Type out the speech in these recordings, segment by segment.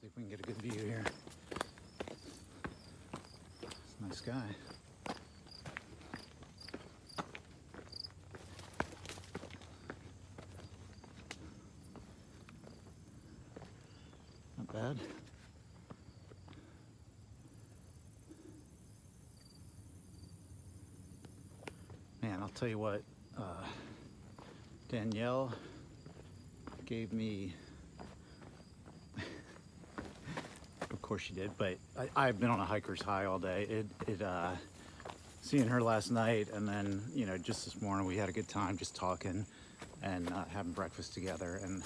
See if we can get a good view here. It's a nice sky. Not bad. Man, I'll tell you what, Danielle gave me, of course she did, but I've been on a hiker's high all day. Seeing her last night, and then, you know, just this morning we had a good time just talking and having breakfast together. And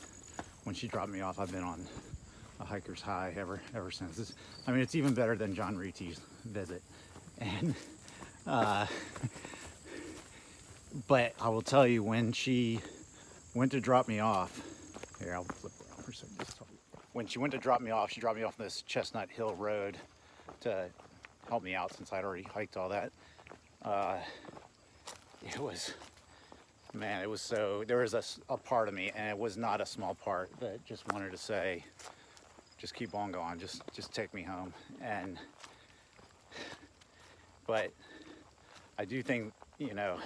when she dropped me off, I've been on a hiker's high ever since. I mean, it's even better than John Ricci's visit. And but I will tell you, when she went to drop me off, here, I'll flip around for a second. When she went to drop me off, she dropped me off this Chestnut Hill Road to help me out since I'd already hiked all that. It was so, there was a part of me, and it was not a small part, that just wanted to say, just keep on going, just take me home. But I do think, you know,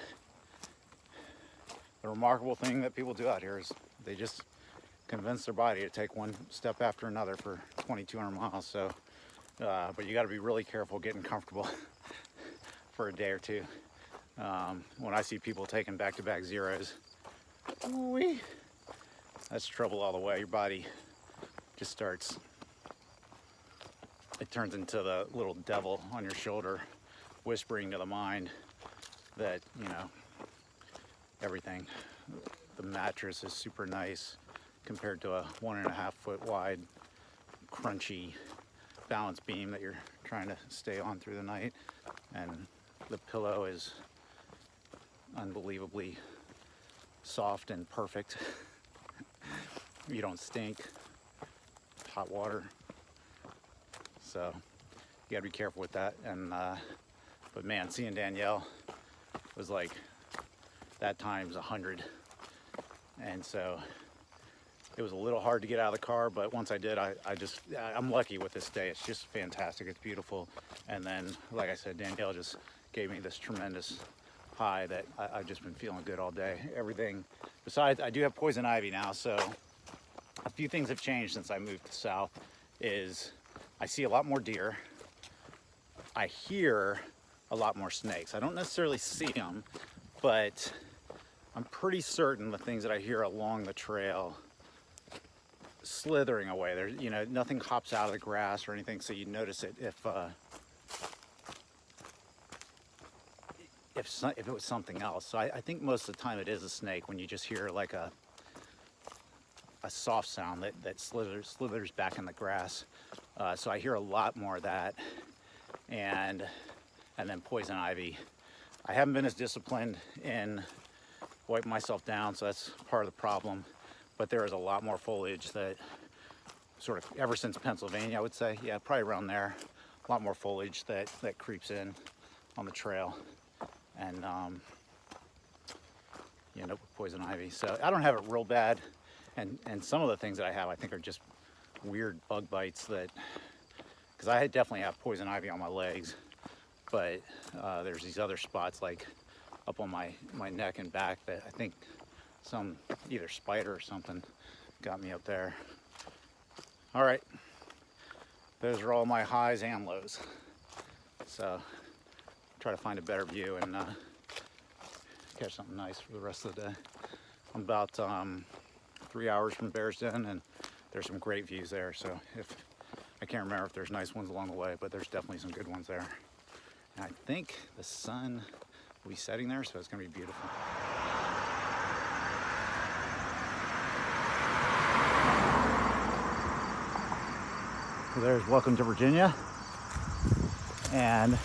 the remarkable thing that people do out here is they just convince their body to take one step after another for 2,200 miles. So, but you got to be really careful getting comfortable for a day or two. When I see people taking back-to-back zeros, that's trouble all the way. Your body just starts, it turns into the little devil on your shoulder whispering to the mind that, you know, everything, the mattress is super nice compared to a 1.5 foot wide crunchy balance beam that you're trying to stay on through the night, and the pillow is unbelievably soft and perfect. You don't stink. Hot water. So you gotta be careful with that. And but man, seeing Danielle was like that times 100. And so it was a little hard to get out of the car, but once I did, I'm lucky with this day. It's just fantastic. It's beautiful. And then, like I said, Danielle just gave me this tremendous high that I've just been feeling good all day. Everything besides, I do have poison ivy now, so a few things have changed since I moved south. Is I see a lot more deer. I hear a lot more snakes. I don't necessarily see them, but I'm pretty certain the things that I hear along the trail slithering away. There's, you know, nothing hops out of the grass or anything, so you notice it if it was something else. So I think most of the time it is a snake when you just hear like a soft sound that slithers back in the grass. So I hear a lot more of that, and then poison ivy. I haven't been as disciplined in wiping myself down, so that's part of the problem. But there is a lot more foliage that sort of, ever since Pennsylvania, I would say, yeah, probably around there, a lot more foliage that creeps in on the trail, and you end up with poison ivy. So I don't have it real bad, and some of the things that I have, I think, are just weird bug bites that, because I definitely have poison ivy on my legs, but there's these other spots like up on my neck and back that I think some either spider or something got me up there. All right, those are all my highs and lows. So try to find a better view and catch something nice for the rest of the day. I'm about 3 hours from Bear's Den, and there's some great views there. So I can't remember if there's nice ones along the way, but there's definitely some good ones there. And I think the sun will be setting there, so it's gonna be beautiful. So there's Welcome to Virginia, and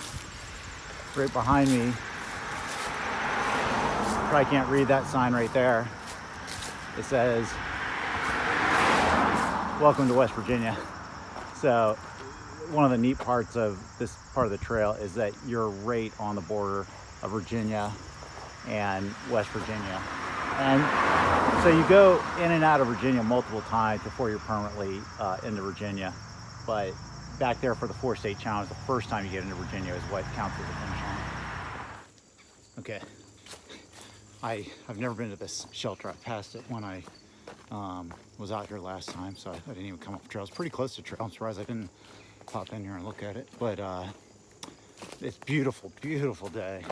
right behind me, you probably can't read that sign right there. It says, Welcome to West Virginia. So one of the neat parts of this part of the trail is that you're right on the border of Virginia and West Virginia. And so you go in and out of Virginia multiple times before you're permanently into Virginia. but back there for the 4-state challenge, the first time you get into Virginia is what counts as a finish line. Okay, I've never been to this shelter. I passed it when I was out here last time, so I didn't even come up the trail. It's pretty close to trail. I'm surprised I didn't pop in here and look at it, but it's beautiful, beautiful day.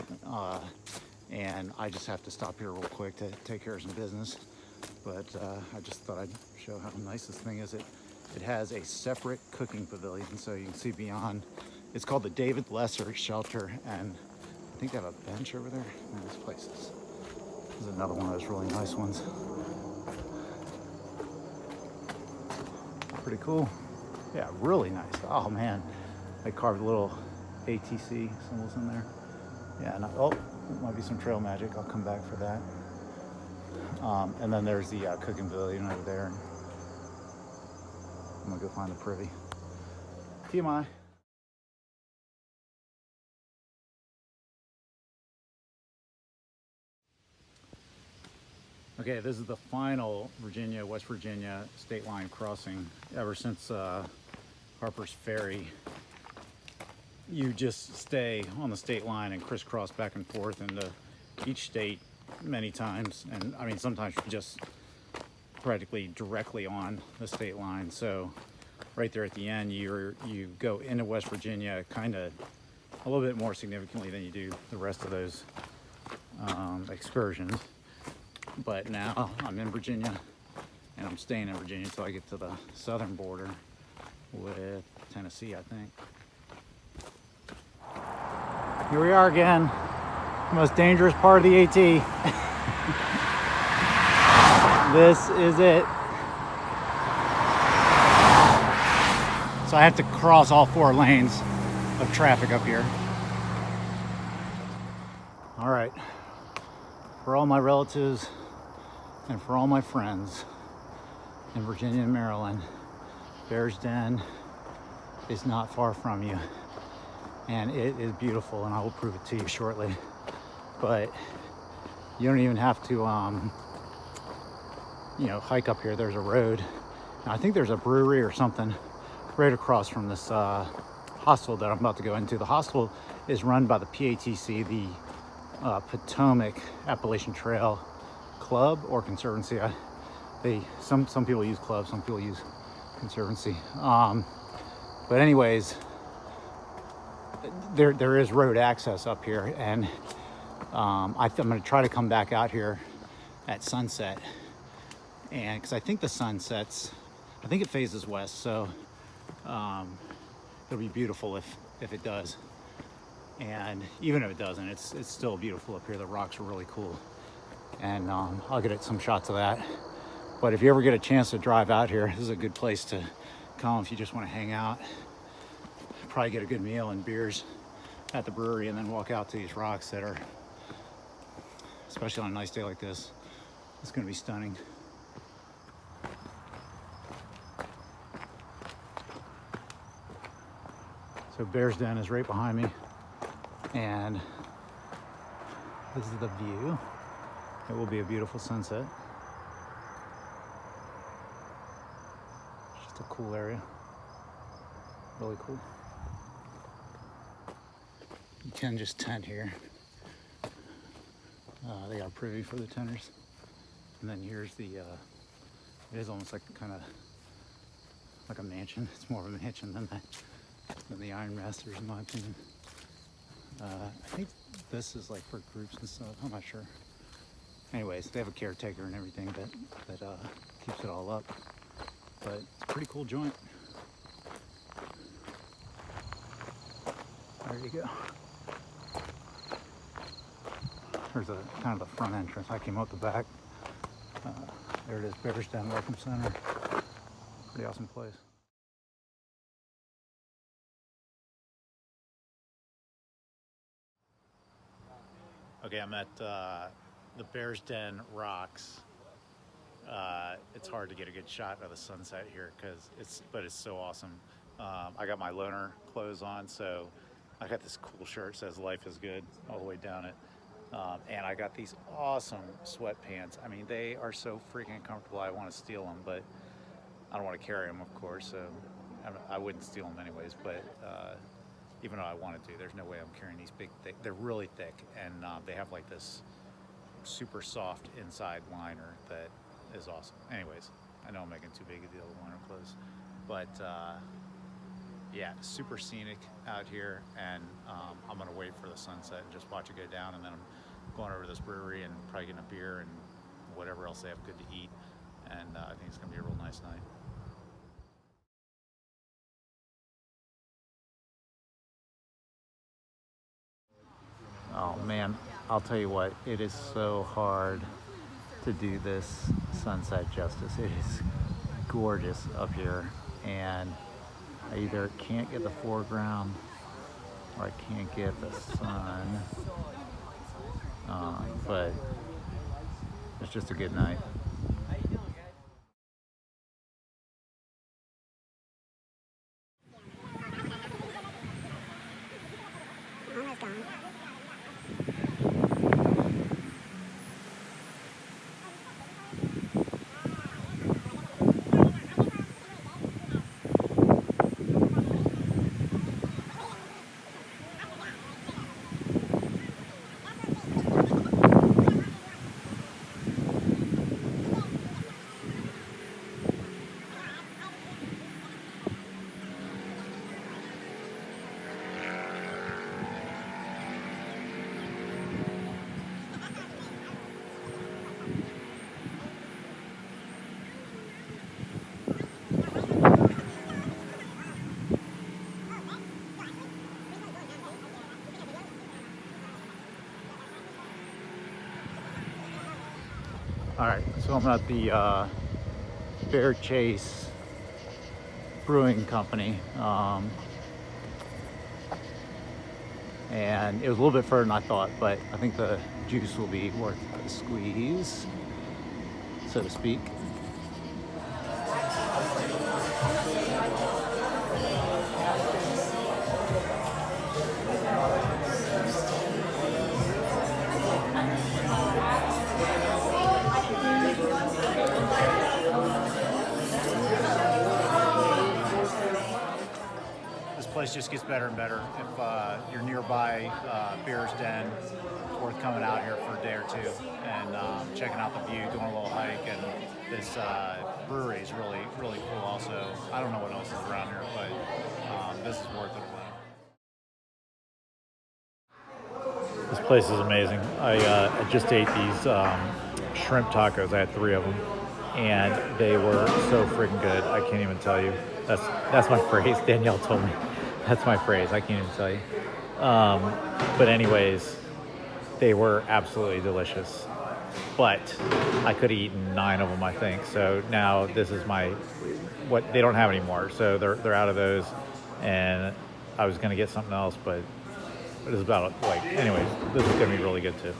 And I just have to stop here real quick to take care of some business. But I just thought I'd show how nice this thing is. It has a separate cooking pavilion, so you can see beyond. It's called the David Lesser Shelter, and I think they have a bench over there. Man, this place is another one of those really nice ones. Pretty cool. Yeah, really nice. Oh man, I carved little ATC symbols in there. Yeah, and oh, might be some trail magic. I'll come back for that. And then there's the cooking pavilion over there. I'm gonna go find the privy. TMI. Okay, this is the final West Virginia state line crossing ever since Harper's Ferry. You just stay on the state line and crisscross back and forth into each state many times. And I mean, sometimes you're just practically directly on the state line. So right there at the end, you go into West Virginia kind of a little bit more significantly than you do the rest of those excursions. But now I'm in Virginia, and I'm staying in Virginia until I get to the southern border with Tennessee, I think. Here we are again, the most dangerous part of the AT. This is it. So I have to cross all 4 lanes of traffic up here. All right, for all my relatives and for all my friends in Virginia and Maryland, Bear's Den is not far from you. And it is beautiful, and I will prove it to you shortly. But you don't even have to, hike up here. There's a road. Now, I think there's a brewery or something right across from this hostel that I'm about to go into. The hostel is run by the PATC, the Potomac Appalachian Trail Club or Conservancy. Some people use club, some people use Conservancy. But anyways, there is road access up here, and I'm going to try to come back out here at sunset, and because I think the sun sets, I think it phases west, so it'll be beautiful if it does. And even if it doesn't, it's still beautiful up here. The rocks are really cool, and I'll get some shots of that. But if you ever get a chance to drive out here, this is a good place to come if you just want to hang out. Probably get a good meal and beers at the brewery, and then walk out to these rocks that are, especially on a nice day like this, it's going to be stunning. So Bear's Den is right behind me, and this is the view. It will be a beautiful sunset. Just a cool area. Really cool. You can just tent here. They got a privy for the tenters. And then here's the, it is almost like kind of like a mansion. It's more of a mansion than the Iron Masters, in my opinion. I think this is like for groups and stuff. I'm not sure. Anyways, they have a caretaker and everything that keeps it all up. But it's a pretty cool joint. There you go. There's a kind of the front entrance. I came out the back. There it is, Bear's Den Welcome Center. Pretty awesome place. Okay, I'm at the Bear's Den Rocks. It's hard to get a good shot of the sunset here but it's so awesome. I got my loner clothes on, so I got this cool shirt that says "Life is Good" all the way down it. And I got these awesome sweatpants. I mean, they are so freaking comfortable. I want to steal them, but I don't want to carry them, of course. So I wouldn't steal them anyways, but even though I wanted to, there's no way I'm carrying these big, thick. They're really thick, and they have like this super soft inside liner that is awesome. Anyways, I know I'm making too big a deal of liner clothes, but yeah, super scenic out here, and I'm gonna wait for the sunset and just watch it go down, and then I'm going over to this brewery and probably getting a beer and whatever else they have good to eat, and I think it's gonna be a real nice night. Oh man, I'll tell you what, it is so hard to do this sunset justice. It is gorgeous up here, and I either can't get the foreground or I can't get the sun, but it's just a good night. All right, so I'm at the Bear Chase Brewing Company, and it was a little bit further than I thought, but I think the juice will be worth a squeeze, so to speak. This place just gets better and better. If you're nearby Bear's Den, it's worth coming out here for a day or two and checking out the view, doing a little hike, and this brewery is really, really cool also. I don't know what else is around here, but this is worth it. This place is amazing. I just ate these shrimp tacos. I had 3 of them, and they were so freaking good. I can't even tell you. That's my phrase. Danielle told me. That's my phrase. I can't even tell you. But anyways, they were absolutely delicious. But I could have eaten 9 of them, I think. So now this is what they don't have anymore. So they're out of those, and I was gonna get something else, but it was about anyways. This is gonna be really good too.